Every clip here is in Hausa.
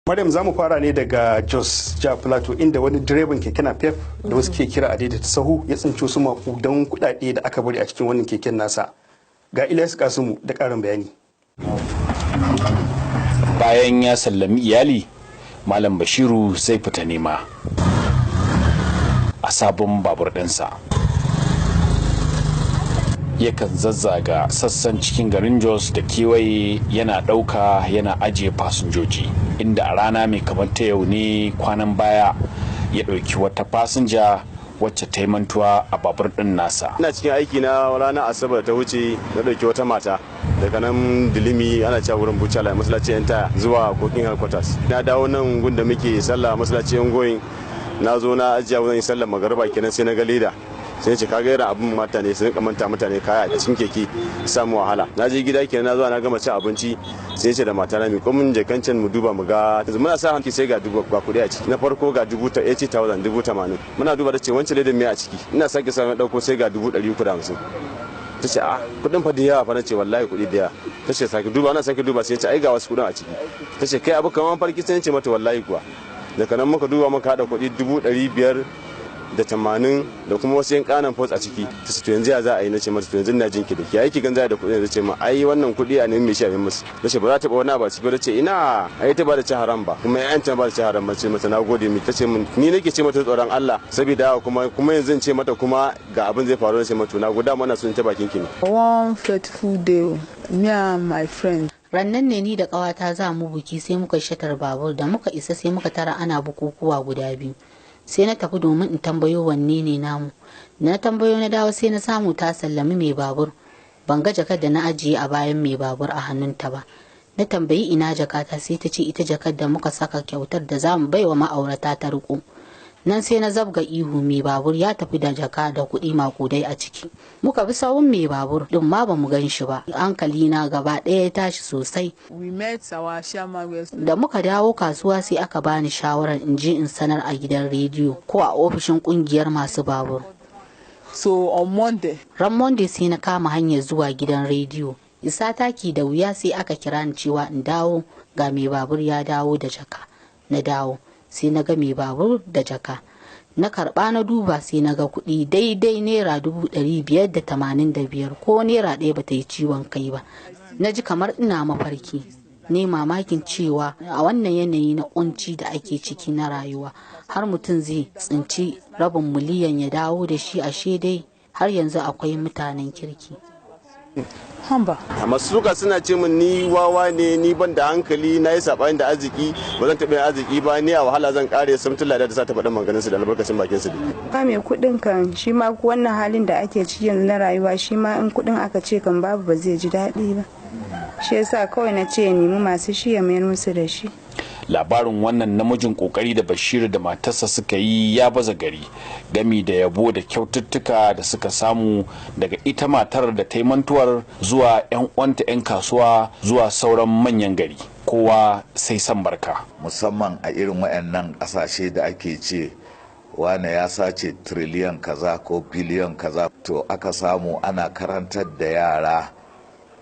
Maryam, za mu fara ne daga Jos Jihar Plateau inda wani direban keke napep da wasu ke kira a daidaita sahu ya tsinci su makudan kuɗaɗe da aka bari a cikin wannan keken nasa. Ga Ilyas Kasimu da ƙarin bayani. Bayan ya sallami iyali, Malam Bashiru zai fita nema a sabon babur ɗinsa. Yakan zazzaga sassan cikin garin Jos da kewaye yana ɗauka yana ajiye fasinjoji, inda a rana mai kamar ta yau ne kwanan baya ya ɗauki wata fasinja wacce ta yi mantuwa a babur ɗin nasa. Ina cikin aiki na ranar Asabar ta wuce na ɗauki wata mata daga nan Dilimi ana cewa wurin Buchala masallaci yan taya zuwa Kokin Headquarters. Na dawo nan gun da muke sallah masallaci yan goyin, na zo na ajiya wurin sallar magariba kenan sai na ga leda. Sai ce kaga irin abin mata ne sun kamanta mutane kaya a cikin keke samu wahala. Na je gida kenan na zo na gama cin abinci sai ce da mata na mi komin jakancin mu duba mu ga muna sa hanki sai ga dubu ga kudi a ciki. Na farko ga 80,000 80,000 muna duba da ce wancan ledan me a ciki. Ina sake sa na dauko sai ga 350. Ta ce a kudin fa da yawa fa na ce wallahi kudi da yawa. Ta ce sake duba ana sake duba sai ce ai ga wasu kudin a ciki. Ta ce kai abu kaman farki sai ce mata wallahi kuwa. Daga nan muka duba muka hada kudi 580 da kuma wasu yan kanan post a ciki. Ta ce to yanzu ya za a yi na ce mata to yanzu na jinki da ki aiki ganza da kuɗi. Ta ce ma ai wannan kuɗi a nemi shi a musu. Ta ce ba za ta ba wani ba ci ba. Ta ce ina ai ta ba da ci haram ba kuma yan ta ba da ci haram ba. Ce mata na gode mi. Ta ce min ni nake ce mata tsoron Allah saboda kuma yanzu ce mata kuma ga abin zai faru. Ce mata na goda mana sun ta bakin ki ne. One fateful day me and my friend rannan ne ni da ƙawata za mu buki sai muka shatar babur da muka isa sai muka tara ana bukukuwa guda biyu. Sai na tafi domin in tambayo wanne ne namu. Na tambayo na dawo sai na samu ta sallami mai babur. Ban ga jakar da na ajiye a bayan mai babur a hannunta ba. Na tambayi ina jakata sai ta ce ita jakar da muka saka kyautar da zamu bai wa ma'aurata ta riko. Nan sai na zabga ihu mai babur ya tafi da jaka da kuɗi makudai a ciki. Muka bi sawun mai babur din ma ba mu gan shi ba. Hankali na gaba ɗaya ya tashi sosai. Da muka dawo kasuwa sai aka bani shawarar in je in sanar a gidan rediyo ko a ofishin kungiyar masu babur. So on Monday. Ran Monday sai na kama hanyar zuwa gidan rediyo. Isa taki da wuya sai aka kira ni cewa in dawo ga mai babur ya dawo da jaka. Na dawo. Sai na ga mai babur da jaka. Na karba na duba sai na ga kuɗi daidai naira 585 ko naira ɗaya bata yi ciwon kai ba. Na ji kamar ina mafarki. Ne mamakin cewa a wannan yanayi na kunci da ake ciki na rayuwa har mutum zai tsinci rabin miliyan ya dawo da shi ashe dai har yanzu akwai mutanen kirki. Hamba. Amma suka suna ce min ni wawa ne ni ban da hankali na yi sabani da arziki ba zan taɓa yin arziki ba ni a wahala zan kare samtun lada da sa ta faɗin maganin su da albarkacin bakin su. Ba mai kuɗin kan shi ma wannan halin da ake ciki yanzu na rayuwa shi ma in kuɗin aka ce kan babu ba zai ji daɗi ba. Shi yasa kawai na ce ya nemi masu shi ya mayar musu da shi. Labarin wannan namijin kokari da Bashiru da matarsa suka yi ya baza gari gami da yabo da kyaututtuka da suka samu daga ita matar da ta yi mantuwar zuwa 'yan uwanta 'yan kasuwa zuwa sauran manyan gari. Kowa sai san barka. Musamman a irin wayannan ƙasashe da ake ce wane ya sace triliyan kaza ko biliyan kaza, to aka samu ana karantar da yara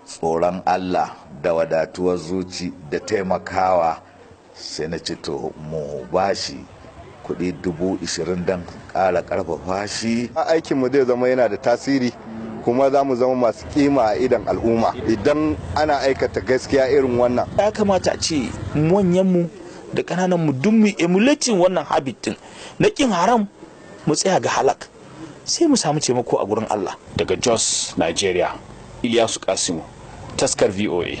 tsoron Allah da wadatuwar zuci da taimakawa. Sai na ce to mu bashi kuɗi 20,000 don ƙara ƙarfafa shi. Aikinmu zai zama yana da tasiri kuma za mu zama masu kima a idan al'umma idan ana aikata gaskiya irin wannan. Ya kamata a ce manyanmu da ƙanananmu duk mu emulating wannan habit din na ƙin haram mu tsaya ga halak sai mu samu taimako a gurin Allah. Daga Jos, Nigeria, Ilyasu Kasimu, taskar VOA.